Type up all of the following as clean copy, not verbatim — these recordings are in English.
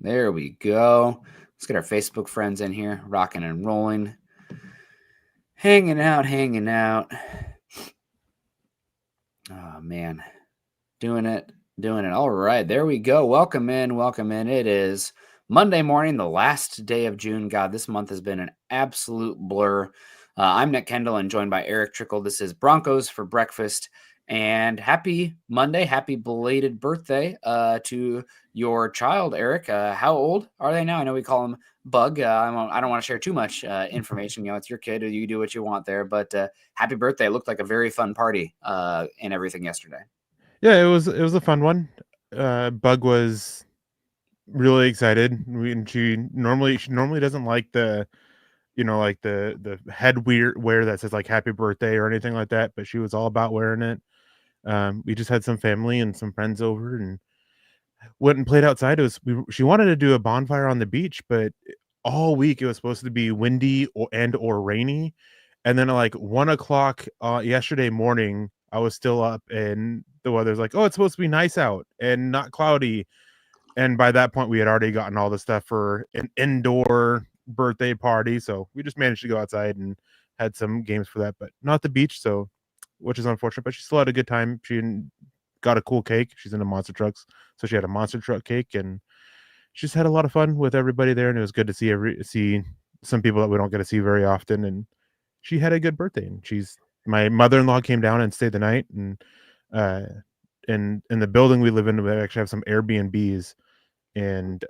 There we go. Let's get our Facebook friends in here, rocking and rolling. Hanging out. Oh, man. Doing it. All right, there we go. Welcome in. It is Monday morning, the last day of June. God, this month has been an absolute blur. I'm Nick Kendell and joined by Erick Trickel. This is Broncos for breakfast. And happy Monday, happy belated birthday to your child, Erick. How old are they now? I know we call them Bug. I don't want to share too much information. It's your kid. You do what you want there. But happy birthday. It looked like a very fun party and everything yesterday. Yeah, it was a fun one. Bug was really excited. She normally doesn't like the head wear that says like happy birthday or anything like that, but she was all about wearing it. We just had some family and some friends over and went and played outside. She wanted to do a bonfire on the beach, but all week it was supposed to be windy or rainy. And then at like 1 o'clock yesterday morning, I was still up and the weather's like, oh, it's supposed to be nice out and not cloudy. And by that point, we had already gotten all the stuff for an indoor birthday party. So we just managed to go outside and had some games for that, but not the beach. So, which is unfortunate, but she still had a good time. She got a cool cake. She's into monster trucks. So she had a monster truck cake and she just had a lot of fun with everybody there. And it was good to see some people that we don't get to see very often. And she had a good birthday. And my mother-in-law came down and stayed the night. And in the building we live in, we actually have some Airbnbs and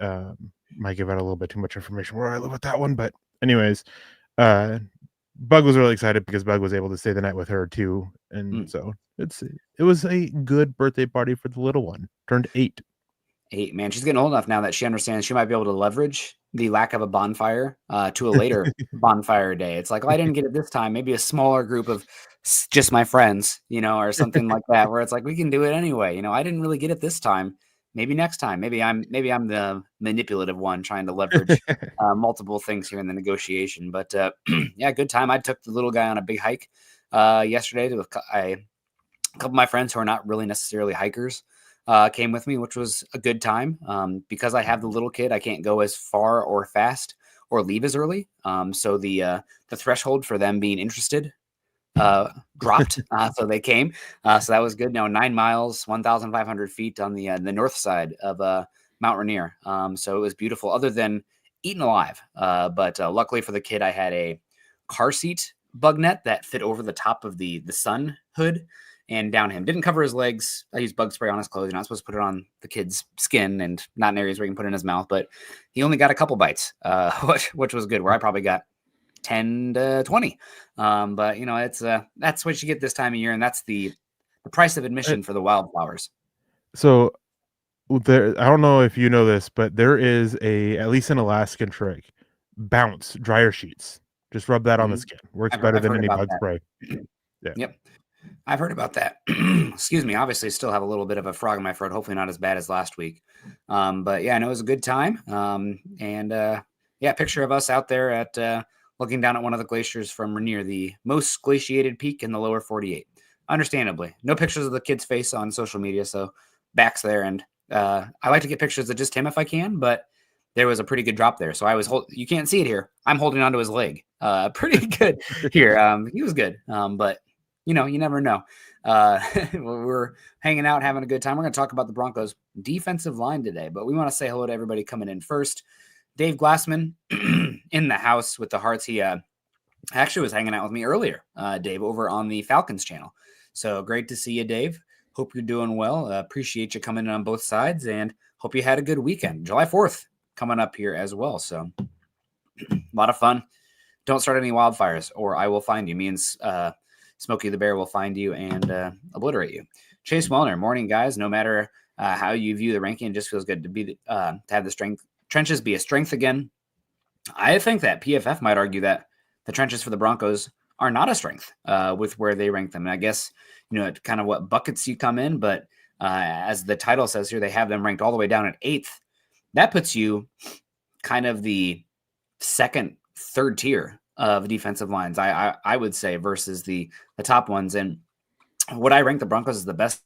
might give out a little bit too much information where I live with that one. But anyways, Bug was really excited because Bug was able to stay the night with her too. And so it was a good birthday party for the little one. Turned 8. 8, man. She's getting old enough now that she understands she might be able to leverage the lack of a bonfire to a later bonfire day. It's like, well, I didn't get it this time. Maybe a smaller group of just my friends, or something like that, where it's like, we can do it anyway. I didn't really get it this time. Maybe next time. Maybe I'm the manipulative one trying to leverage multiple things here in the negotiation. But yeah, good time. I took the little guy on a big hike yesterday with a couple of my friends who are not really necessarily hikers. Came with me, which was a good time. Because I have the little kid, I can't go as far or fast or leave as early. So the threshold for them being interested dropped. So they came. So that was good. Now 9 miles, 1,500 feet on the north side of Mount Rainier. So it was beautiful, other than eaten alive. But luckily for the kid, I had a car seat bug net that fit over the top of the sun hood and down him. Didn't cover his legs. I used bug spray on his clothes. You're not supposed to put it on the kid's skin and not in areas where you can put it in his mouth, but he only got a couple bites, which was good, where I probably got 10 to 20. But it's that's what you get this time of year, and that's the price of admission for the wildflowers. So I don't know if you know this, but there is at least an Alaskan trick. Bounce dryer sheets. Just rub that on the skin. Works better I've than heard any about bug that. spray. Yeah. Yep. I've heard about that. Excuse me. Obviously, I still have a little bit of a frog in my throat. Hopefully, not as bad as last week. But yeah, I know it was a good time. And yeah, picture of us out there at looking down at one of the glaciers from Rainier, the most glaciated peak in the lower 48. Understandably, no pictures of the kid's face on social media, so back's there. And I like to get pictures of just him if I can, but there was a pretty good drop there. So you can't see it here. I'm holding onto his leg. Pretty good here. He was good. But you never know. We're hanging out, having a good time. We're going to talk about the Broncos defensive line today, but we want to say hello to everybody coming in first. Dave Glassman in the house with the Hearts. He actually was hanging out with me earlier, Dave, over on the Falcons channel. So great to see you, Dave. Hope you're doing well. Appreciate you coming in on both sides, and hope you had a good weekend. July 4th coming up here as well. So a lot of fun. Don't start any wildfires or I will find you. Me and Smokey the Bear will find you and obliterate you. Chase Wellner, morning, guys. No matter how you view the ranking, it just feels good to have the trenches be a strength again. I think that PFF might argue that the trenches for the Broncos are not a strength with where they rank them. And I guess, kind of what buckets you come in, but as the title says here, they have them ranked all the way down at 8th. That puts you kind of the second, third tier of defensive lines, I would say, versus the top ones. And what I rank the Broncos as the best,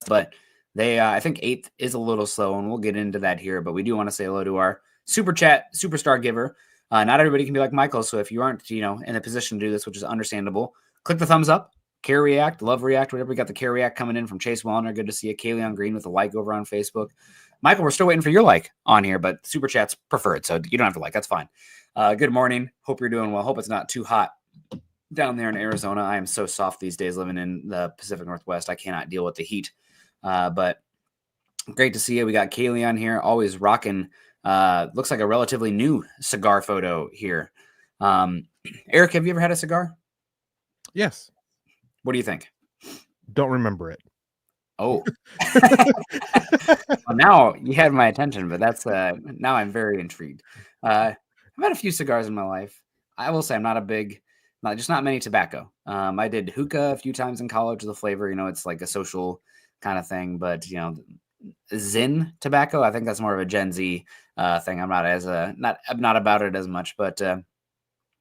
but They, I think 8th is a little slow, and we'll get into that here. But we do want to say hello to our super chat superstar giver. Not everybody can be like Michael, so if you aren't, in a position to do this, which is understandable, click the thumbs up. Care React, love React, whatever. We got the Care React coming in from Chase Wellner. Good to see you. Kaylee on Green with a like over on Facebook. Michael, we're still waiting for your like on here, but super chat's preferred, so you don't have to like. That's fine. Good morning. Hope you're doing well. Hope it's not too hot down there in Arizona. I am so soft these days living in the Pacific Northwest. I cannot deal with the heat. But great to see you. We got Kaylee on here, always rocking. Looks like a relatively new cigar photo here. Eric, have you ever had a cigar? Yes. What do you think? Don't remember it. Oh, well, now you had my attention, but that's now I'm very intrigued. I've had a few cigars in my life. I will say I'm not a big, just not many tobacco. I did hookah a few times in college. The flavor, it's like a social kind of thing, but Zyn tobacco, I think that's more of a Gen Z thing. I'm not I'm not about it as much, but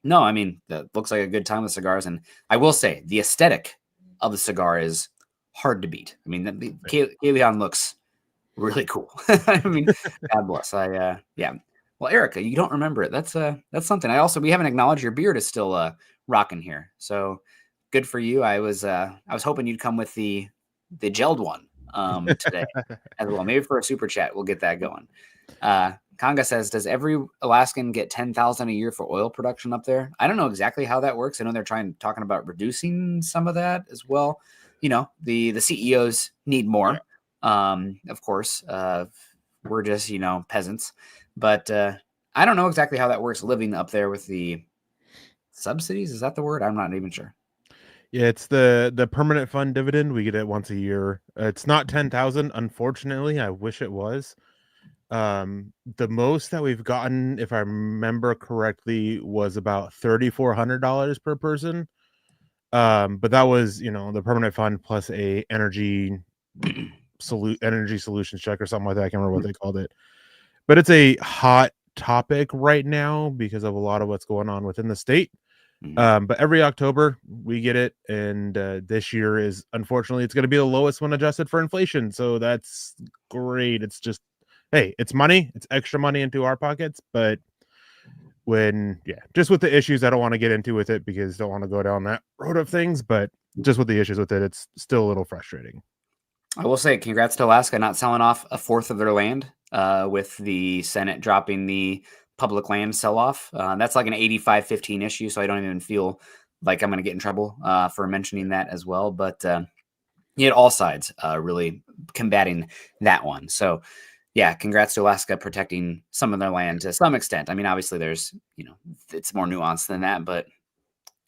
no, I mean, that looks like a good time with cigars. And I will say the aesthetic of the cigar is hard to beat. I mean, Kayleon looks really cool. I mean, God bless. Yeah. Well, Erica, you don't remember it. That's something. We haven't acknowledged your beard is still rocking here. So good for you. I was hoping you'd come with the gelled one today as well. Maybe for a super chat, we'll get that going. Conga says, does every Alaskan get 10,000 a year for oil production up there? I don't know exactly how that works. I know they're talking about reducing some of that as well. The CEOs need more. Of course, we're just, peasants, but I don't know exactly how that works living up there with the subsidies. Is that the word? I'm not even sure. Yeah, it's the permanent fund dividend. We get it once a year. It's not 10,000, unfortunately. I wish it was. The most that we've gotten, if I remember correctly, was about $3,400 per person. But that was, the permanent fund plus a energy solutions check or something like that. I can't remember what they called it. But it's a hot topic right now because of a lot of what's going on within the state. But every October we get it, and this year is unfortunately it's going to be the lowest when adjusted for inflation. So that's great. It's just, hey, it's money. It's extra money into our pockets. But just with the issues, I don't want to get into with it because I don't want to go down that road of things. But just with the issues with it, it's still a little frustrating. I will say congrats to Alaska not selling off a fourth of their land with the Senate dropping the public land sell-off. That's like an 85-15 issue, so I don't even feel like I'm going to get in trouble for mentioning that as well. But you had all sides really combating that one. So, yeah, congrats to Alaska protecting some of their land to some extent. I mean, obviously there's, it's more nuanced than that, but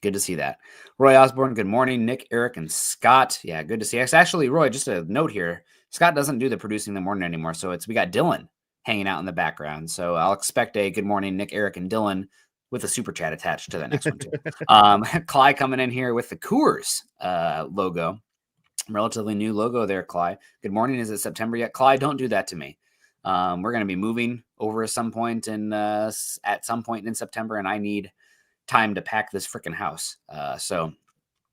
good to see that. Roy Osborne, good morning. Nick, Eric, and Scott. Yeah, good to see us. Actually, Roy, just a note here. Scott doesn't do the producing in the morning anymore, so we got Dylan hanging out in the background. So I'll expect a good morning, Nick, Eric, and Dylan with a super chat attached to the next one too. Clyde coming in here with the Coors logo. Relatively new logo there, Clyde. Good morning. Is it September yet? Clyde, don't do that to me. We're going to be moving over at some point in September, and I need time to pack this freaking house. So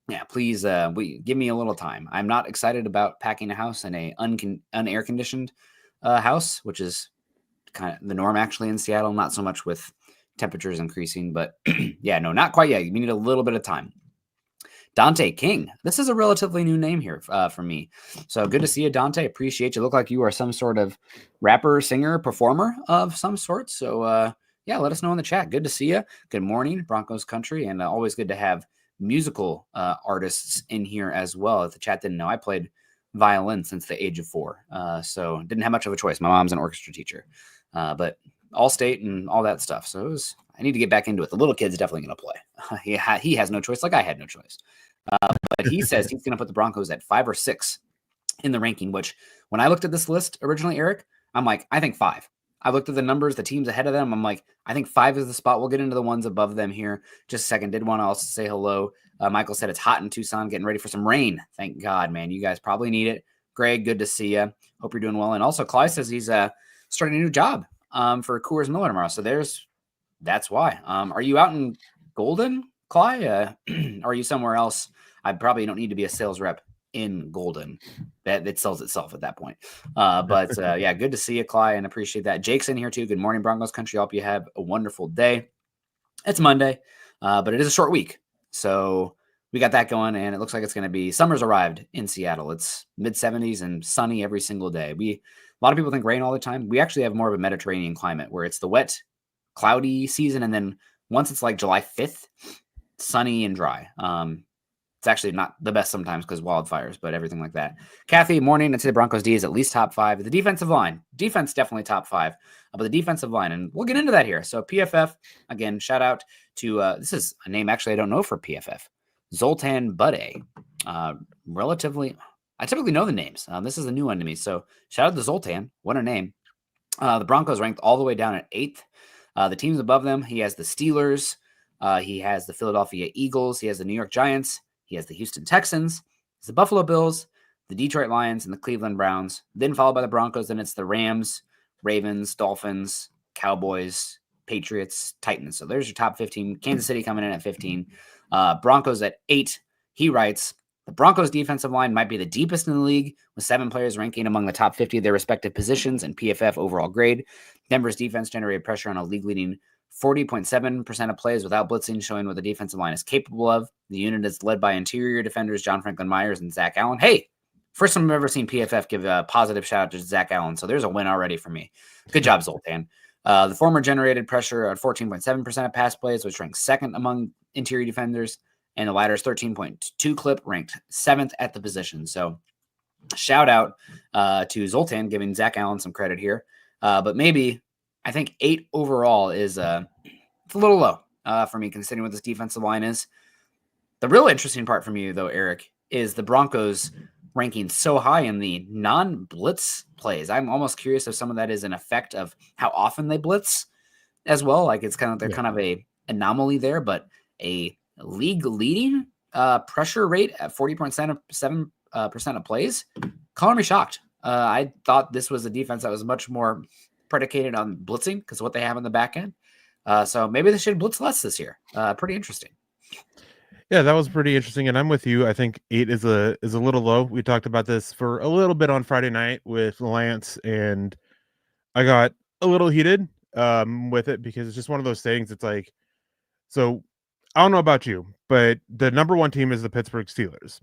yeah, please give me a little time. I'm not excited about packing a house in a unair conditioned house, which is kind of the norm actually in Seattle. Not so much with temperatures increasing, but yeah, no, not quite yet. We need a little bit of time. Dante King. This is a relatively new name here for me. So good to see you, Dante. Appreciate you. Look like you are some sort of rapper, singer, performer of some sort. So yeah, let us know in the chat. Good to see you. Good morning, Broncos country. And always good to have musical artists in here as well. If the chat didn't know, I played violin since the age of 4. So didn't have much of a choice. My mom's an orchestra teacher, but all state and all that stuff. So I need to get back into it. The little kid's definitely going to play. He has no choice, like I had no choice. But he says he's going to put the Broncos at 5 or 6 in the ranking, which when I looked at this list originally, Eric, I'm like, I think 5. I looked at the numbers, the teams ahead of them. I'm like, I think 5 is the spot. We'll get into the ones above them here just a second. Did want to also say hello. Michael said it's hot in Tucson, getting ready for some rain. Thank God, man. You guys probably need it. Greg, good to see you. Hope you're doing well. And also, Clyde says he's starting a new job for Coors Miller tomorrow. So that's why. Are you out in Golden, Clyde? Or are you somewhere else? I probably don't need to be a sales rep in golden. That it sells itself at that point. But yeah, good to see you, Cly, and appreciate that. Jake's in here too. Good morning, Broncos country. Hope you have a wonderful day. It's Monday, but it is a short week. So we got that going, and it looks like it's going to be summer's arrived in Seattle. It's mid-70s and sunny every single day. A lot of people think rain all the time. We actually have more of a Mediterranean climate where it's the wet, cloudy season, and then once it's like July 5th, sunny and dry. It's actually not the best sometimes because wildfires, but everything like that. Kathy, morning. I'd say the Broncos D is at least top 5. The defensive line, defense definitely top 5, but the defensive line, and we'll get into that here. So PFF, again, shout out to, this is a name actually I don't know for PFF, Zoltan Budde. Relatively, I typically know the names. This is a new one to me. So shout out to Zoltan. What a name. The Broncos ranked all the way down at 8th. The teams above them, he has the Steelers. He has the Philadelphia Eagles. He has the New York Giants. He has the Houston Texans, the Buffalo Bills, the Detroit Lions, and the Cleveland Browns. Then followed by the Broncos. Then it's the Rams, Ravens, Dolphins, Cowboys, Patriots, Titans. So there's your top 15. Kansas City coming in at 15. Broncos at 8. He writes, the Broncos defensive line might be the deepest in the league, with 7 players ranking among the top 50 of their respective positions and PFF overall grade. Denver's defense generated pressure on a league-leading 40.7% of plays without blitzing, showing what the defensive line is capable of. The unit is led by interior defenders John Franklin Myers and Zach Allen. Hey, first time I've ever seen PFF give a positive shout out to Zach Allen, so there's a win already for me. Good job, Zoltan. The former generated pressure on 14.7% of pass plays, which ranks 2nd among interior defenders, and the latter's 13.2 clip ranked 7th at the position. So shout out to Zoltan giving Zach Allen some credit here. But maybe I think 8 overall is it's a little low for me, considering what this defensive line is. The real interesting part from you, though, Eric, is the Broncos ranking so high in the non-blitz plays. I'm almost curious if some of that is an effect of how often they blitz as well. Like it's kind of, they're kind of a anomaly there, but a league leading pressure rate at 40.7% of plays. Color me shocked. I thought this was a defense that was much more predicated on blitzing because of what they have in the back end. So maybe they should blitz less this year. Pretty interesting. Yeah, that was pretty interesting, and I'm with you. I think 8 is a little low. We talked about this for a little bit on Friday night with Lance, and I got a little heated with it because it's just one of those things. It's like, so I don't know about you, but the number 1 team is the Pittsburgh Steelers.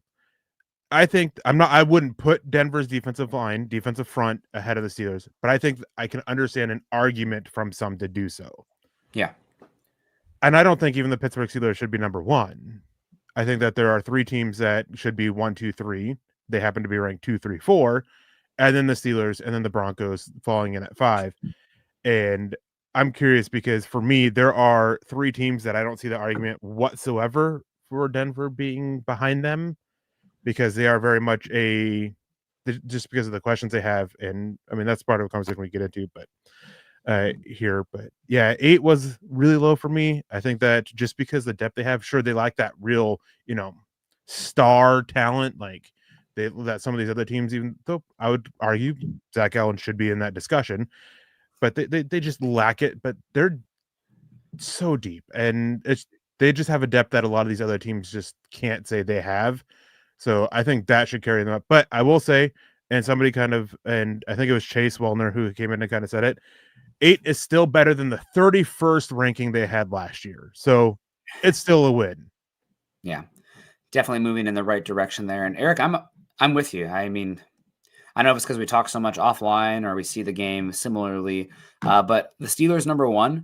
I wouldn't put Denver's defensive line, defensive front ahead of the Steelers, but I think I can understand an argument from some to do so. Yeah. And I don't think even the Pittsburgh Steelers should be number 1. I think that there are 3 teams that should be 1, 2, 3. They happen to be ranked 2, 3, 4, and then the Steelers, and then the Broncos falling in at 5. And I'm curious because for me, there are 3 teams that I don't see the argument whatsoever for Denver being behind them, because they are very much just because of the questions they have. And I mean, that's part of a conversation we get into, but here, but yeah, 8 was really low for me. I think that just because the depth they have, sure, they like that real, star talent, like that some of these other teams, even though I would argue Zach Allen should be in that discussion, but they just lack it. But they're so deep, and they just have a depth that a lot of these other teams just can't say they have. So I think that should carry them up. But I will say, and somebody and I think it was Chase Wellner who came in and kind of said it, 8 is still better than the 31st ranking they had last year. So it's still a win. Yeah, definitely moving in the right direction there. And Eric, I'm with you. I mean, I don't know if it's because we talk so much offline or we see the game similarly, but the Steelers number 1,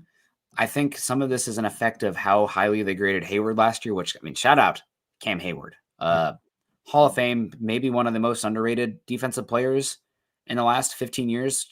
I think some of this is an effect of how highly they graded Hayward last year, which, I mean, shout out Cam Hayward. Hall of Fame, maybe one of the most underrated defensive players in the last 15 years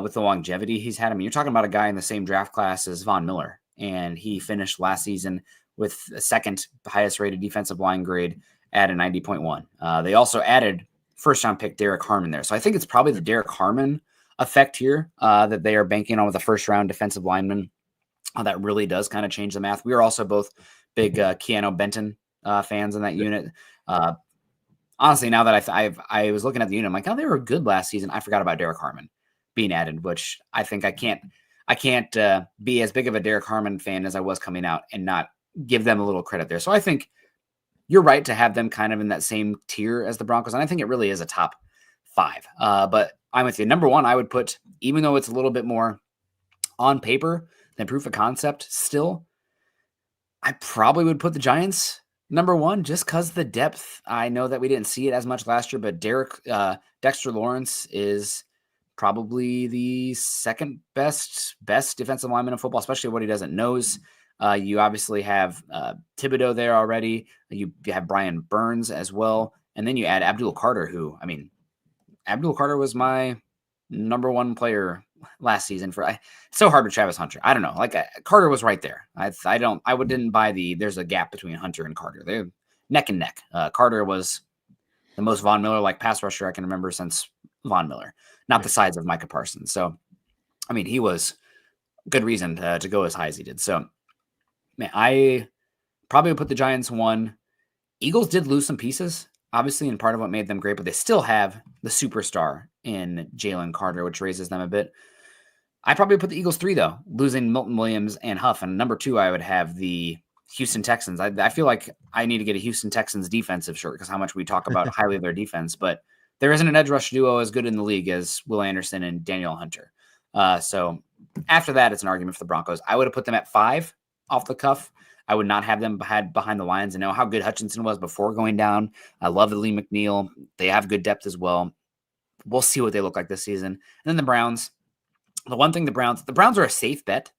with the longevity he's had. I mean, you're talking about a guy in the same draft class as Von Miller, and he finished last season with the 2nd highest rated defensive line grade at a 90.1. They also added first-round pick Derek Harmon there. So I think it's probably the Derek Harmon effect here that they are banking on with a first-round defensive lineman. That really does kind of change the math. We are also both big Keanu Benton fans in that unit. Honestly, now that I was looking at the unit, I'm like, oh, they were good last season. I forgot about Derek Harmon being added, which I think I can't be as big of a Derek Harmon fan as I was coming out and not give them a little credit there. So I think you're right to have them kind of in that same tier as the Broncos. And I think it really is a top 5. But I'm with you. Number 1, I would put, even though it's a little bit more on paper than proof of concept, still, I probably would put the Giants number 1 just because the depth. I know that we didn't see it as much last year, but Dexter Lawrence is probably the second best defensive lineman in football, especially what he does at nose. You obviously have Thibodeau there already. You have Brian Burns as well. And then you add Abdul Carter, who, I mean, Abdul Carter was my number 1 player last season for. It's so hard with Travis Hunter. I don't know. Like Carter was right there. I didn't buy there's a gap between Hunter and Carter. They're neck and neck. Carter was the most Von Miller like pass rusher I can remember since Von Miller, not the size of Micah Parsons. So, I mean, he was good reason to go as high as he did. So, man, I probably would put the Giants 1. Eagles did lose some pieces, obviously, and part of what made them great, but they still have the superstar in Jalen Carter, which raises them a bit. I probably put the Eagles 3, though, losing Milton Williams and Huff. And number 2, I would have the Houston Texans. I feel like I need to get a Houston Texans defensive shirt because how much we talk about highly of their defense, but there isn't an edge rush duo as good in the league as Will Anderson and Daniel Hunter. So after that, it's an argument for the Broncos. I would have put them at 5 off the cuff. I would not have them behind the lines. I know how good Hutchinson was before going down. I love the Lee McNeil. They have good depth as well. We'll see what they look like this season. And then the Browns. The one thing the Browns are a safe bet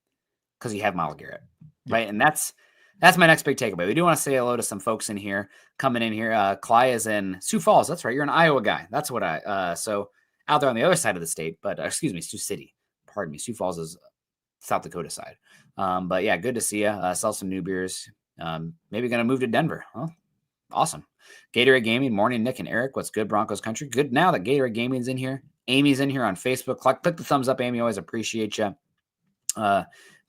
because you have Myles Garrett, right? And that's my next big takeaway. We do want to say hello to some folks in here coming in here. Clay is in Sioux Falls. That's right. You're an Iowa guy. That's what so out there on the other side of the state, but excuse me, Sioux City. Pardon me. Sioux Falls is South Dakota side. But yeah, good to see you. Sell some new beers. Maybe going to move to Denver. Huh? Awesome. Gatorade Gaming, morning, Nick and Eric. What's good, Broncos country? Good now that Gatorade Gaming's in here. Amy's in here on Facebook. Click the thumbs up, Amy. Always appreciate you.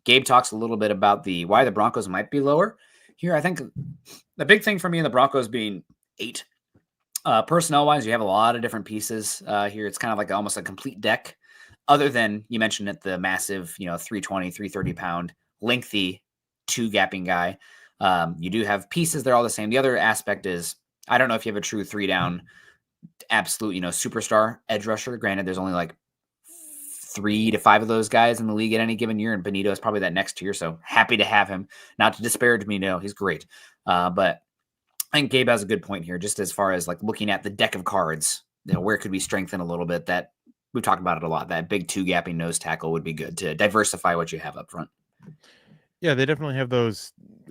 Gabe talks a little bit about why the Broncos might be lower here. I think the big thing for me in the Broncos being 8. Personnel-wise, you have a lot of different pieces here. It's kind of like almost a complete deck, other than you mentioned it, the massive, 320, 330-pound, lengthy, 2-gapping guy. You do have pieces. They're all the same. The other aspect is, I don't know if you have a true 3-down, absolute, superstar edge rusher. Granted, there's only like 3 to 5 of those guys in the league at any given year, and Benito is probably that next tier. So happy to have him. Not to disparage me, no, he's great. But I think Gabe has a good point here, just as far as like looking at the deck of cards. Where could we strengthen a little bit? That we've talked about it a lot. That big 2-gapping nose tackle would be good to diversify what you have up front. Yeah, they definitely have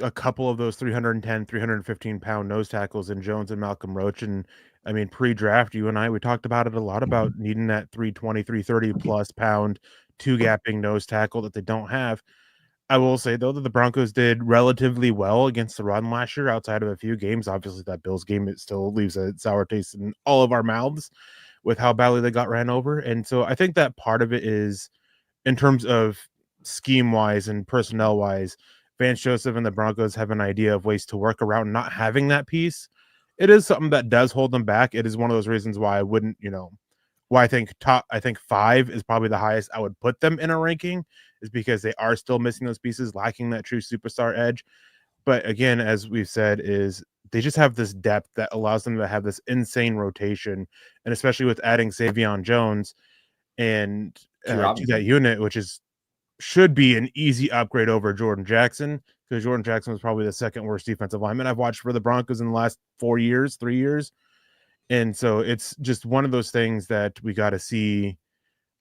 a couple of those 310, 315-pound nose tackles in Jones and Malcolm Roach. And I mean, pre-draft, you and we talked about it a lot about needing that 320, 330-plus pound 2-gapping nose tackle that they don't have. I will say, though, that the Broncos did relatively well against the run last year outside of a few games. Obviously, that Bills game, it still leaves a sour taste in all of our mouths with how badly they got ran over. And so I think that part of it is, in terms of scheme-wise and personnel-wise, Vance Joseph and the Broncos have an idea of ways to work around not having that piece. It is something that does hold them back. It is one of those reasons why I wouldn't, why I think 5 is probably the highest I would put them in a ranking, is because they are still missing those pieces, lacking that true superstar edge. But again, as we've said, is they just have this depth that allows them to have this insane rotation, and especially with adding Savion Jones and to that unit, which should be an easy upgrade over Jordan Jackson, because Jordan Jackson was probably the second worst defensive lineman I've watched for the Broncos in the last 3 years. And so it's just one of those things that we got to see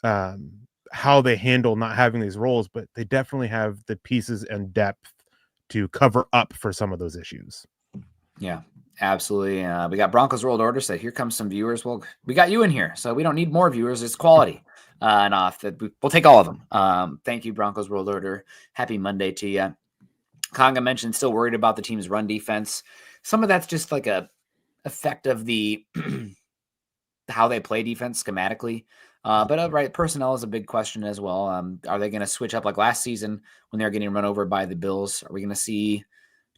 how they handle not having these roles, but they definitely have the pieces and depth to cover up for some of those issues. Yeah, absolutely. We got Broncos World Order said, here comes some viewers. Well, we got you in here, so we don't need more viewers. It's quality. We'll take all of them. Thank you, Broncos World Order. Happy Monday to you. Konga mentioned still worried about the team's run defense. Some of that's just like a effect of the how they play defense schematically. But right, personnel is a big question as well. Are they going to switch up like last season when they were getting run over by the Bills? Are we going to see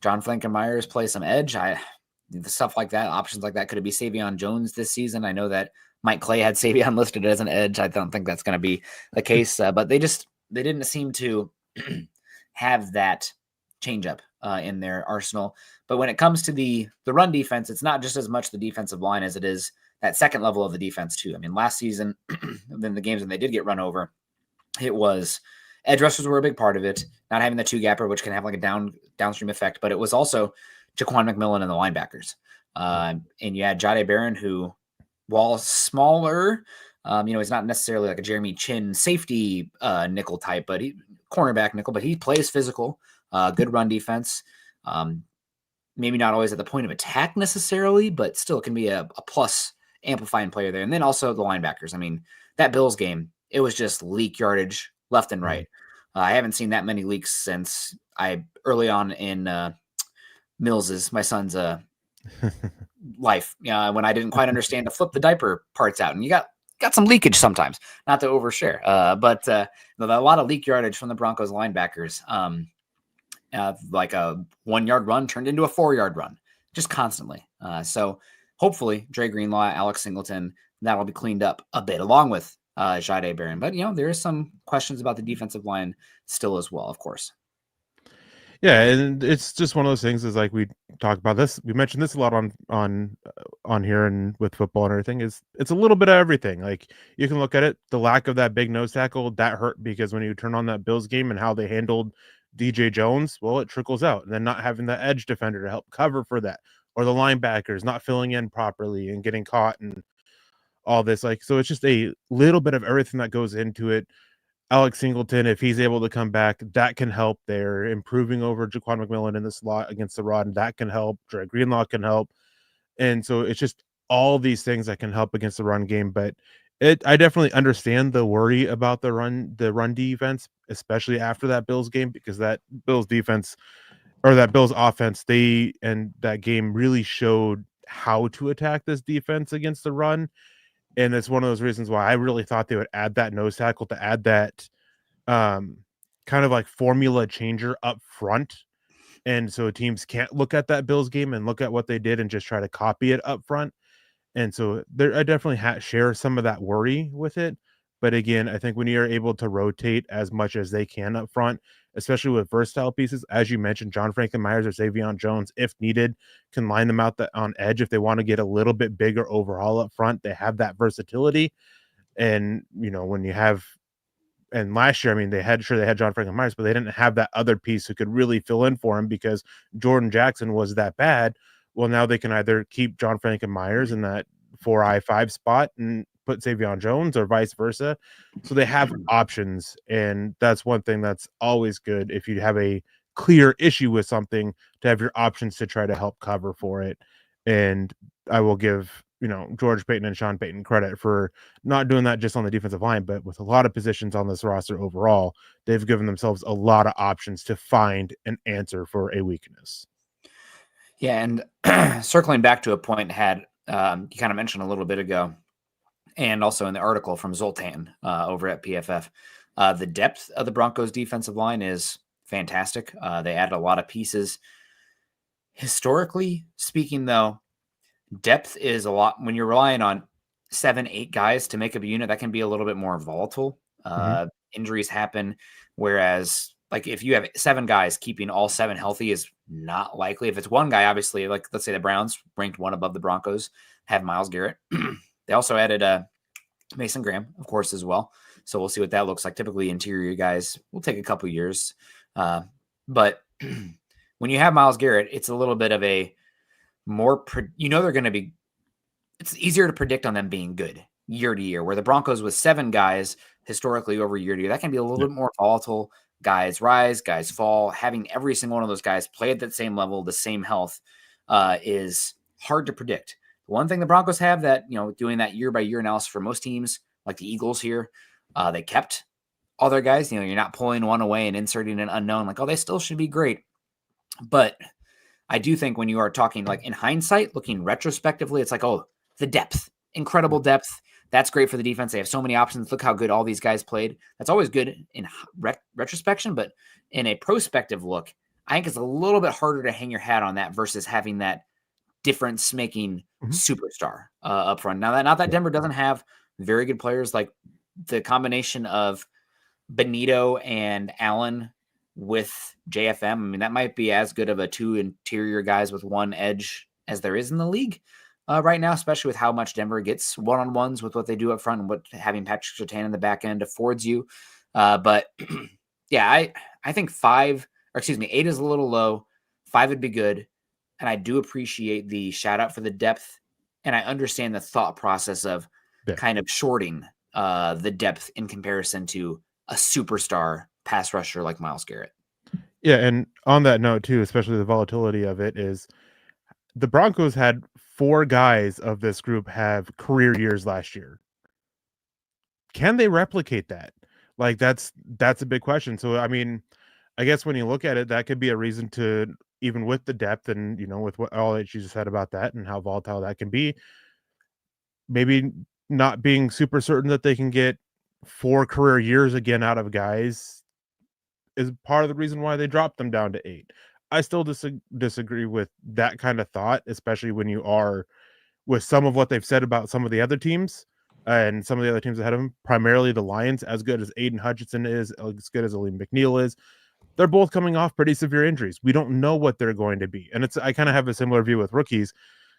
John Frankenmeyers play some edge? The stuff like that, options like that. Could it be Savion Jones this season? I know that Mike Clay had Savion listed as an edge. I don't think that's going to be the case, but they didn't seem to have that changeup in their arsenal. But when it comes to the run defense, it's not just as much the defensive line as it is that second level of the defense too. I mean, last season, then the games when they did get run over, it was edge rushers were a big part of it, not having the two gapper, which can have like a downstream effect, but it was also Jaquan McMillan and the linebackers. And you had Jahdae Barron, who, while smaller, he's not necessarily like a Jeremy Chin safety nickel type, but cornerback nickel, but he plays physical, good run defense. Maybe not always at the point of attack necessarily, but still can be a plus amplifying player there. And then also the linebackers. I mean, that Bills game, it was just leak yardage left and right. I haven't seen that many leaks since early on in Mills's, my son's life, when I didn't quite understand to flip the diaper parts out. And you got some leakage sometimes, not to overshare, but a lot of leak yardage from the Broncos linebackers. Like a 1 yard run turned into a 4 yard run, just constantly. So hopefully Dre Greenlaw, Alex Singleton, that'll be cleaned up a bit along with Jahdae Barron. But, there is some questions about the defensive line still as well, of course. Yeah, and it's just one of those things is like we talk about this. We mentioned this a lot on here and with football and everything. It's a little bit of everything. Like you can look at it, the lack of that big nose tackle that hurt because when you turn on that Bills game and how they handled DJ Jones, well, it trickles out. And then not having the edge defender to help cover for that, or the linebackers not filling in properly and getting caught and all this. Like, so it's just a little bit of everything that goes into it. Alex Singleton, if he's able to come back, that can help there. Improving over Jaquan McMillan in the slot against the run, that can help. Dre Greenlaw can help. And so it's just all these things that can help against the run game. But I definitely understand the worry about the run defense, especially after that Bills game, because that Bills defense or that Bills offense, that game really showed how to attack this defense against the run. And it's one of those reasons why I really thought they would add that nose tackle to add that kind of like formula changer up front. And so teams can't look at that Bills game and look at what they did and just try to copy it up front. And so I definitely share some of that worry with it. But again, I think when you're able to rotate as much as they can up front, especially with versatile pieces, as you mentioned, John Franklin Myers or Xavier Jones, if needed, can line them out on edge if they want to get a little bit bigger overhaul up front. They have that versatility. And, when you have, and last year, I mean, they had John Franklin Myers, but they didn't have that other piece who could really fill in for him because Jordan Jackson was that bad. Well, now they can either keep John Franklin Myers in that 4I5 spot and put Xavier Jones or vice versa. So they have options. And that's one thing that's always good if you have a clear issue with something, to have your options to try to help cover for it. And I will give, George Payton and Sean Payton credit for not doing that just on the defensive line, but with a lot of positions on this roster overall, they've given themselves a lot of options to find an answer for a weakness. Yeah. And circling back to a point you kind of mentioned a little bit ago, and also in the article from Zoltan over at PFF, the depth of the Broncos defensive line is fantastic. They added a lot of pieces. Historically speaking, though, depth is a lot. When you're relying on 7-8 guys to make up a unit, that can be a little bit more volatile. Injuries happen, whereas like if you have 7 guys, keeping all 7 healthy is not likely. If it's one guy, obviously, like let's say the Browns ranked 1 above the Broncos, have Myles Garrett. They also added Mason Graham, of course, as well. So we'll see what that looks like. Typically, interior guys will take a couple years. But when you have Myles Garrett, it's a little bit of a more, they're going to be, it's easier to predict on them being good year to year, where the Broncos with 7 guys historically over year to year, that can be a little bit more volatile. Guys rise, guys fall. Having every single one of those guys play at that same level, the same health, is hard to predict. One thing the Broncos have that, doing that year by year analysis for most teams, like the Eagles here, they kept all their guys. You're not pulling one away and inserting an unknown, like, oh, they still should be great. But I do think when you are talking like in hindsight, looking retrospectively, it's like, oh, the depth, incredible depth. That's great for the defense. They have so many options. Look how good all these guys played. That's always good in retrospection, but in a prospective look, I think it's a little bit harder to hang your hat on that versus having that difference-making superstar up front. Now, not that Denver doesn't have very good players, like the combination of Benito and Allen with JFM. I mean, that might be as good of a 2 interior guys with 1 edge as there is in the league right now, especially with how much Denver gets one-on-ones with what they do up front and what having Patrick Surtain in the back end affords you. But yeah, I think 8 is a little low. 5 would be good. And I do appreciate the shout out for the depth. And I understand the thought process of kind of shorting the depth in comparison to a superstar pass rusher like Myles Garrett. Yeah, and on that note too, especially the volatility of it, is the Broncos had 4 guys of this group have career years last year. Can they replicate that? Like that's a big question. So I mean, I guess when you look at it, that could be a reason to, even with the depth and with what all that you just said about that and how volatile that can be, maybe not being super certain that they can get 4 career years again out of guys is part of the reason why they dropped them down to 8. I still disagree with that kind of thought, especially when you are with some of what they've said about some of the other teams and some of the other teams ahead of them, primarily the Lions. As good as Aiden Hutchinson is, as good as Aleem McNeil is, they're both coming off pretty severe injuries. We don't know what they're going to be. And I kind of have a similar view with rookies.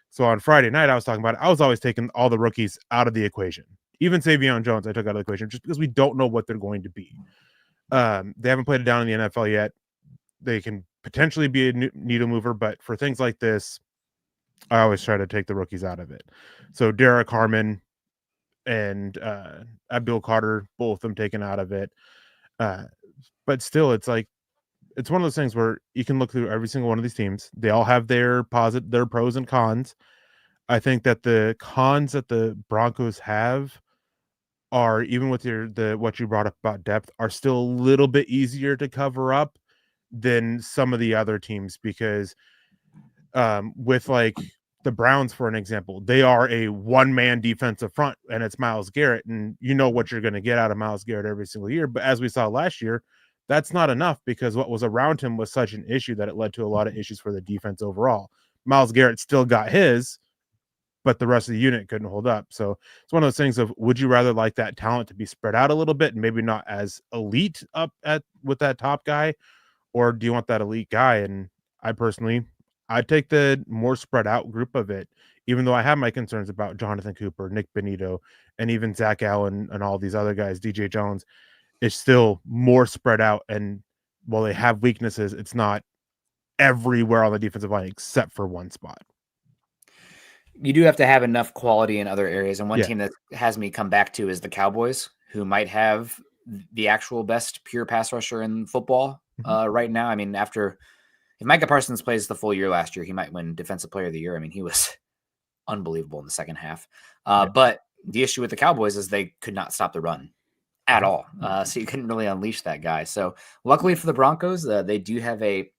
So on Friday night, I was talking about it. I was always taking all the rookies out of the equation. Even Savion Jones, I took out of the equation just because we don't know what they're going to be. They haven't played it down in the NFL yet. They can potentially be a needle mover, but for things like this, I always try to take the rookies out of it. So Derek Harmon and Abdul Carter, both of them taken out of it. But still, it's like, it's one of those things where you can look through every single one of these teams. They all have their pros and cons. I think that the cons that the Broncos have are, even with what you brought up about depth, are still a little bit easier to cover up than some of the other teams, because with like the Browns, for an example, they are a one-man defensive front, and it's Myles Garrett, and you know what you're going to get out of Myles Garrett every single year. But as we saw last year, that's not enough, because what was around him was such an issue that it led to a lot of issues for the defense overall. Myles Garrett still got his, but the rest of the unit couldn't hold up. So it's one of those things of, would you rather like that talent to be spread out a little bit and maybe not as elite up with that top guy, or do you want that elite guy? And I'd take the more spread out group of it, even though I have my concerns about Jonathan Cooper, Nick Benito, and even Zach Allen and all these other guys, DJ Jones. It's still more spread out, and while they have weaknesses, it's not everywhere on the defensive line except for one spot. You do have to have enough quality in other areas, and one team that has me come back to is the Cowboys, who might have the actual best pure pass rusher in football right now. I mean, if Micah Parsons plays the full year last year, he might win Defensive Player of the Year. I mean, he was unbelievable in the second half. But the issue with the Cowboys is they could not stop the run at all. So you couldn't really unleash that guy. So luckily for the Broncos, they do have a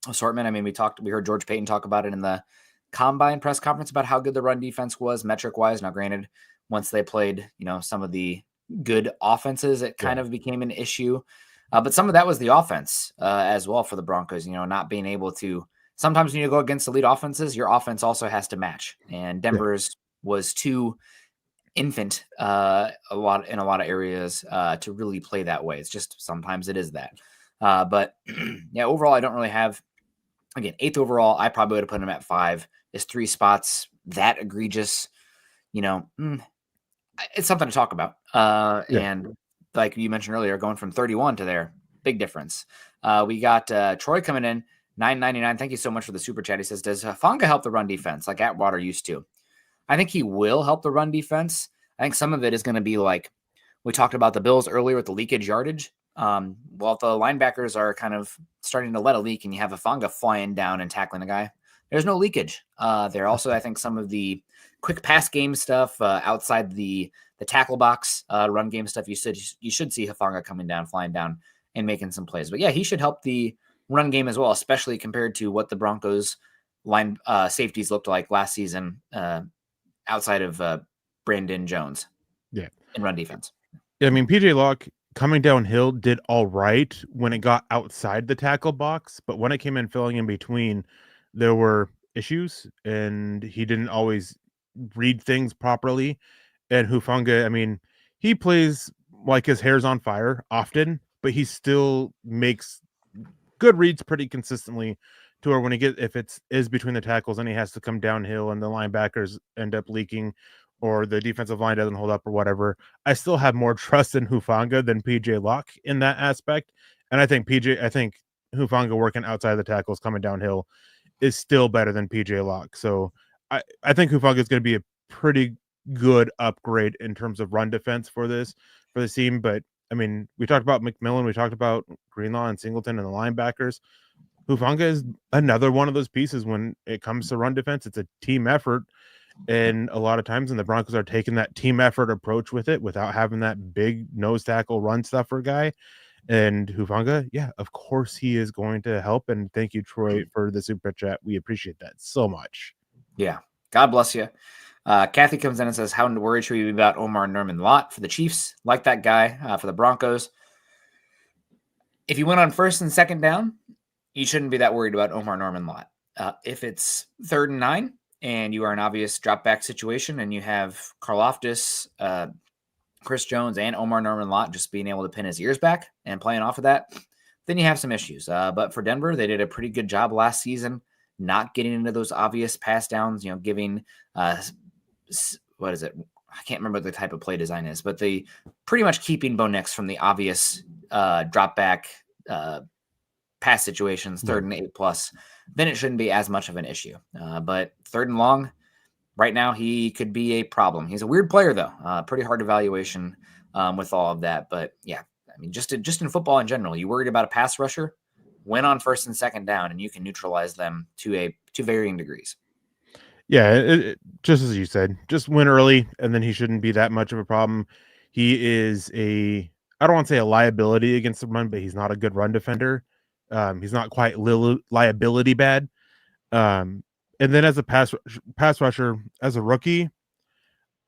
assortment. I mean, we heard George Payton talk about it in the combine press conference about how good the run defense was metric wise. Now, granted, once they played, some of the good offenses, it kind of became an issue. But some of that was the offense as well for the Broncos, not being able to. Sometimes when you go against elite offenses, your offense also has to match. And Denver's was too infant in a lot of areas to really play that way. It's just sometimes it is that. But yeah, overall, I don't really have, again, 8th overall. I probably would have put him at 5. Is 3 spots that egregious? It's something to talk about. And like you mentioned earlier, going from 31 to there, big difference. We got Troy coming in, $9.99. Thank you so much for the super chat. He says, does Hufanga help the run defense like Atwater used to? I think he will help the run defense. I think some of it is going to be like we talked about the Bills earlier with the leakage yardage. Well, if the linebackers are kind of starting to let a leak and you have Hufanga flying down and tackling the guy, there's no leakage. There also, I think, some of the quick pass game stuff outside the tackle box, run game stuff. You should see Hufanga coming down, flying down, and making some plays. But yeah, he should help the run game as well, especially compared to what the Broncos line safeties looked like last season outside of Brandon Jones. In run defense. I mean, PJ Locke coming downhill did all right when it got outside the tackle box, but when it came in filling in between, there were issues, and he didn't always read things properly. And Hufanga, I mean, he plays like his hair's on fire often, but he still makes good reads pretty consistently to where when if is between the tackles and he has to come downhill and the linebackers end up leaking or the defensive line doesn't hold up or whatever, I still have more trust in Hufanga than PJ Locke in that aspect. And I think Hufanga working outside the tackles coming downhill is still better than PJ Locke. So I think Hufanga is going to be a pretty good upgrade in terms of run defense for the team. But I mean, we talked about McMillan, we talked about Greenlaw and Singleton and the linebackers. Hufanga is another one of those pieces when it comes to run defense. It's a team effort. And a lot of times, and the Broncos are taking that team effort approach with it without having that big nose tackle run stuffer guy. And Hufanga, yeah, of course he is going to help. And thank you, Troy, for the super chat. We appreciate that so much. Yeah. God bless you. Kathy comes in and says, how worried should we be about Omar Norman-Lott for the Chiefs? Like that guy for the Broncos. If you went on first and second down, you shouldn't be that worried about Omar Norman-Lott. If it's 3rd and 9 and you are an obvious drop back situation and you have Karlaftis, Chris Jones, and Omar Norman-Lott just being able to pin his ears back and playing off of that, then you have some issues. But for Denver, they did a pretty good job last season not getting into those obvious pass downs, giving what is it? I can't remember what the type of play design is, but they pretty much keeping Bo Nix from the obvious drop back pass situations, 3rd and 8+, then it shouldn't be as much of an issue. But 3rd and long, right now, he could be a problem. He's a weird player, though. Pretty hard evaluation with all of that. But, yeah, I mean, just in football in general, you worried about a pass rusher, win on 1st and 2nd down, and you can neutralize them to varying degrees. Yeah, just as you said, just win early, and then he shouldn't be that much of a problem. He is I don't want to say a liability against the run, but he's not a good run defender. He's not quite liability bad. And then as a pass rusher, as a rookie,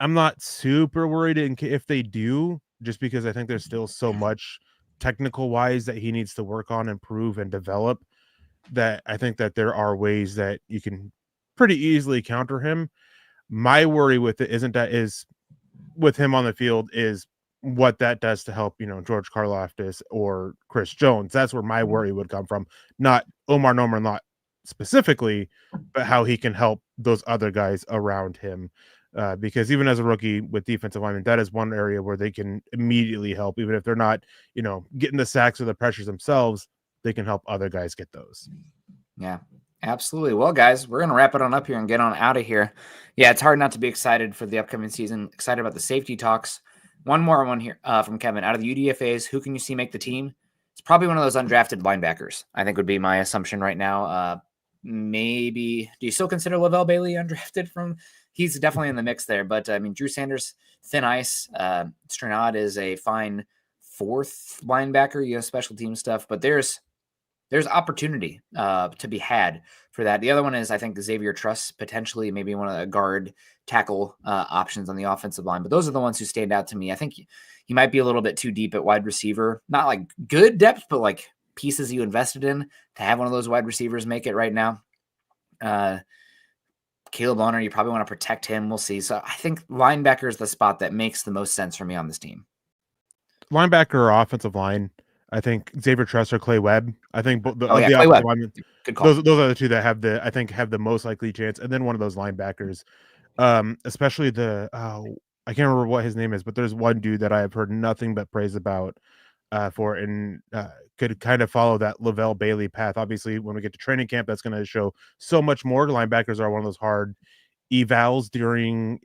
I'm not super worried if they do, just because I think there's still so much technical wise that he needs to work on, improve, and develop, that I think that there are ways that you can pretty easily counter him. My worry with it is with him on the field is what that does to help, George Karlaftis or Chris Jones. That's where my worry would come from, not Omar Norman-Lott specifically, but how he can help those other guys around him. Because even as a rookie with defensive linemen, that is one area where they can immediately help, even if they're not, getting the sacks or the pressures themselves, they can help other guys get those. Yeah, absolutely. Well, guys, we're going to wrap it on up here and get on out of here. Yeah, it's hard not to be excited for the upcoming season. Excited about the safety talks. One more one here from Kevin. Out of the UDFAs, who can you see make the team? It's probably one of those undrafted linebackers, I think would be my assumption right now. Maybe, do you still consider Lavelle Bailey undrafted from? He's definitely in the mix there. But, I mean, Drew Sanders, thin ice. Stranad is a fine 4th linebacker, special team stuff. But there's opportunity to be had for that. The other one is, I think, Xavier Truss, potentially maybe one of the guard tackle options on the offensive line. But those are the ones who stand out to me. I think he might be a little bit too deep at wide receiver. Not like good depth, but like pieces you invested in to have one of those wide receivers make it right now. Caleb Bonner, you probably want to protect him. We'll see. So I think linebacker is the spot that makes the most sense for me on this team. Linebacker or offensive line, I think Xavier Truss or Clay Webb. I think Clay Webb. Good call. Those are the two that have the most likely chance, and then one of those linebackers, especially I can't remember what his name is, but there's one dude that I have heard nothing but praise about for, and could kind of follow that Lavelle Bailey path. Obviously, when we get to training camp, that's going to show so much more. Linebackers are one of those hard evals during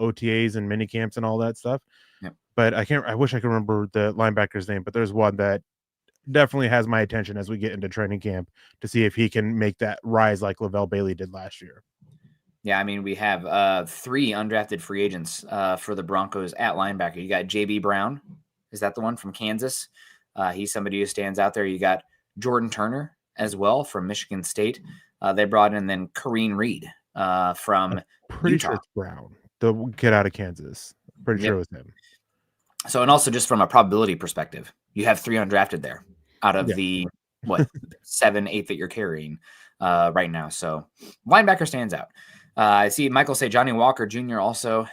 OTAs and mini camps and all that stuff. Yep. But I wish I could remember the linebacker's name, but there's one that definitely has my attention as we get into training camp to see if he can make that rise like Lavelle Bailey did last year. Yeah, I mean, we have 3 undrafted free agents for the Broncos at linebacker. You got J.B. Brown. Is that the one from Kansas? He's somebody who stands out there. You got Jordan Turner as well from Michigan State. They brought in then Kareem Reed from pretty Utah. Sure it's Brown, the kid out of Kansas. Pretty sure it was him. So, and also just from a probability perspective, you have 3 undrafted there out of the 7, 8 that you're carrying right now. So linebacker stands out. I see Michael say Johnny Walker Jr. also.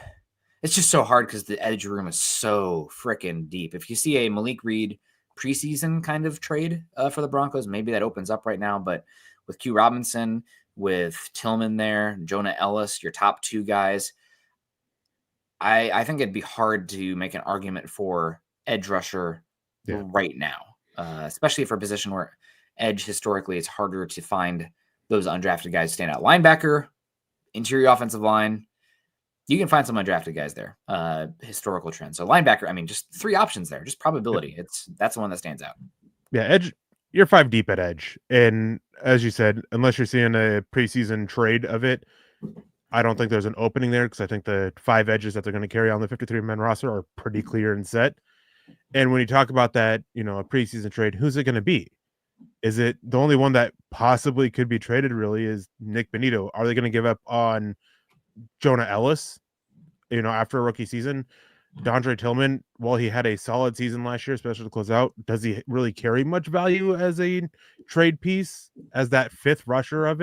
It's just so hard because the edge room is so freaking deep. If you see a Malik Reed preseason kind of trade for the Broncos. Maybe that opens up right now, but with Q Robinson, with Tillman there, Jonah Ellis, your top two guys, I think it'd be hard to make an argument for edge rusher right now, especially for a position where edge historically it's harder to find those undrafted guys stand out. Linebacker, interior offensive line, you can find some undrafted guys there, historical trends. So linebacker, I mean, just three options there, just probability. That's the one that stands out. Yeah, edge, you're 5 deep at edge. And as you said, unless you're seeing a preseason trade of it, I don't think there's an opening there because I think the 5 edges that they're going to carry on the 53-man roster are pretty clear and set. And when you talk about that, a preseason trade, who's it going to be? Is it the only one that possibly could be traded really is Nick Benito? Are they going to give up on Jonah Ellis, after a rookie season? Dondre Tillman, while he had a solid season last year, especially to close out, does he really carry much value as a trade piece, as that 5th rusher of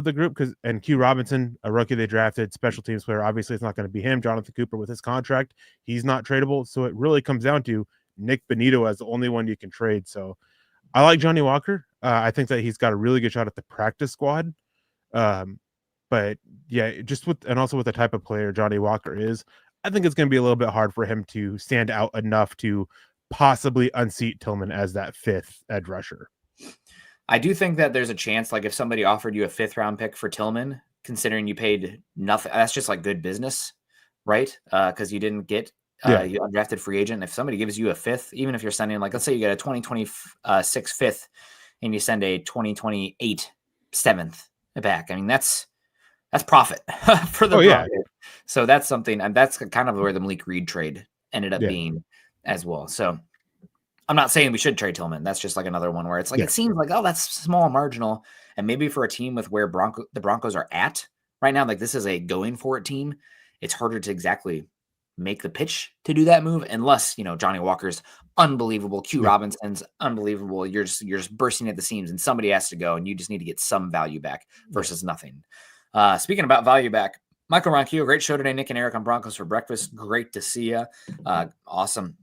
the group? And Q Robinson, a rookie they drafted, special teams player, obviously it's not going to be him. Jonathan Cooper with his contract, he's not tradable. So it really comes down to Nick Benito as the only one you can trade. So I like Johnny Walker. I think that he's got a really good shot at the practice squad. But yeah, also with the type of player Johnny Walker is, I think it's going to be a little bit hard for him to stand out enough to possibly unseat Tillman as that 5th edge rusher. I do think that there's a chance, like if somebody offered you a 5th round pick for Tillman, considering you paid nothing, that's just like good business, right? Because you you undrafted free agent. If somebody gives you a 5th, even if you're sending, like, let's say you get a 2026 5th and you send a 2028 7th back. I mean, that's profit for the Broncos. Yeah. So that's something, and that's kind of where the Malik Reed trade ended up being as well. So I'm not saying we should trade Tillman. That's just like another one where it's like, it seems like, oh, that's small, marginal. And maybe for a team with where the Broncos are at right now, like this is a going for it team, it's harder to exactly make the pitch to do that move unless, Johnny Walker's unbelievable, Q Robinson's unbelievable. You're just bursting at the seams and somebody has to go and you just need to get some value back versus nothing. Speaking about value back, Michael Ronquillo, great show today. Nick and Eric on Broncos for breakfast. Great to see you. Awesome.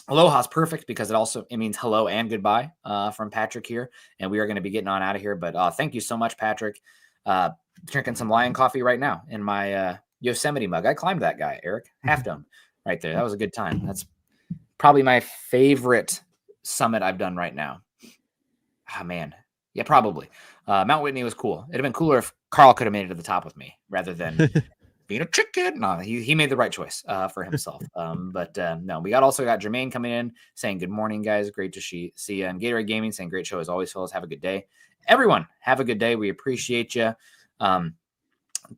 Aloha's perfect because it means hello and goodbye from Patrick here. And we are going to be getting on out of here. But thank you so much, Patrick. Drinking some Lion coffee right now in my Yosemite mug. I climbed that guy, Eric. Half dome right there. That was a good time. That's probably my favorite summit I've done right now. Oh, man. Yeah, probably. Mount Whitney was cool. It'd have been cooler if Carl could have made it to the top with me rather than being a chicken. No, he made the right choice for himself. But no, we also got Jermaine coming in saying, good morning, guys. Great to see you. And Gatorade Gaming saying, great show as always, fellas. Have a good day. Everyone, have a good day. We appreciate you.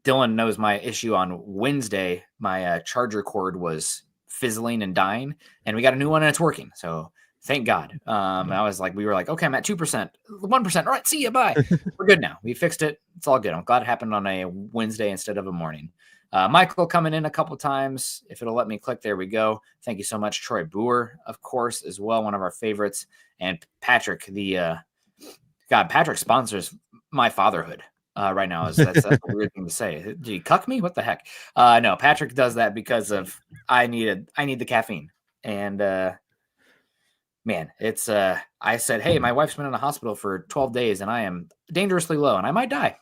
Dylan knows my issue on Wednesday. My charger cord was fizzling and dying, and we got a new one and it's working. So thank God. We were like, okay, I'm at 2%, 1%. All right, see you. Bye. We're good now. We fixed it. It's all good. I'm glad it happened on a Wednesday instead of a morning. Michael coming in a couple times. If it'll let me click, there we go. Thank you so much. Troy Boer, of course, as well. One of our favorites. And Patrick, Patrick sponsors my fatherhood right now. That's a weird thing to say. Did he cuck me? What the heck? No, Patrick does that because of I need the caffeine. And man, it's I said, hey, my wife's been in the hospital for 12 days and I am dangerously low and I might die.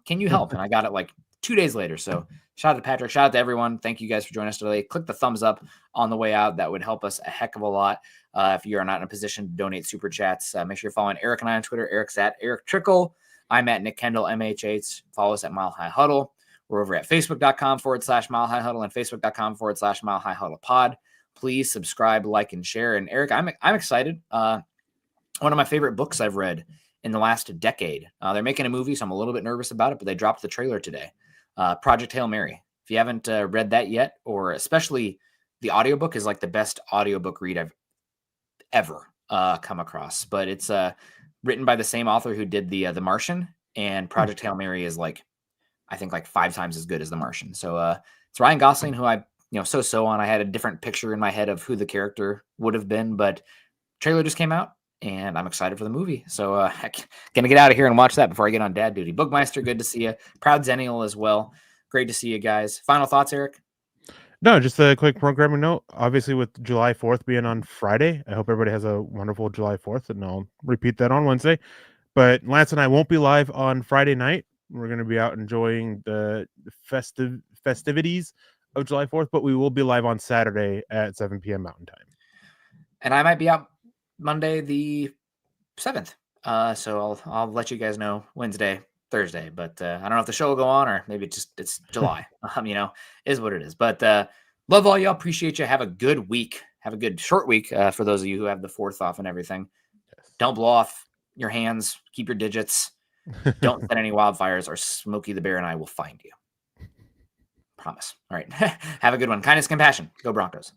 Can you help? And I got it like 2 days later. So shout out to Patrick. Shout out to everyone. Thank you guys for joining us today. Click the thumbs up on the way out. That would help us a heck of a lot. If you are not in a position to donate super chats, make sure you're following Eric and I on Twitter. Eric's at Erick Trickel. I'm at Nick Kendell, MHH. Follow us at Mile High Huddle. We're over at facebook.com/Mile High Huddle and facebook.com/Mile High Huddle pod. Please subscribe, like, and share. And Eric, I'm excited. One of my favorite books I've read in the last decade. They're making a movie, so I'm a little bit nervous about it, but they dropped the trailer today. Project Hail Mary. If you haven't read that yet, or especially the audiobook is like the best audiobook read I've ever come across. But it's written by the same author who did the Martian, and Project Hail Mary is I think 5 times as good as the Martian. So it's Ryan Gosling, who I so on. I had a different picture in my head of who the character would have been, but trailer just came out and I'm excited for the movie. So gonna get out of here and watch that before I get on dad duty. Bookmeister, good to see you. Proud Zennial as well. Great to see you guys. Final thoughts, Eric? No, just a quick programming note. Obviously, with July 4th being on Friday, I hope everybody has a wonderful July 4th, and I'll repeat that on Wednesday. But Lance and I won't be live on Friday night. We're going to be out enjoying the festivities of July 4th, but we will be live on Saturday at 7 p.m. Mountain Time. And I might be out Monday the 7th. So I'll let you guys know Wednesday, Thursday, but I don't know if the show will go on or maybe it's July. Is what it is. But love all y'all. Appreciate you. Have a good week. Have a good short week for those of you who have the 4th off and everything. Yes. Don't blow off your hands. Keep your digits. Don't set any wildfires, or Smokey the Bear and I will find you. Promise. All right. Have a good one. Kindness, compassion. Go Broncos.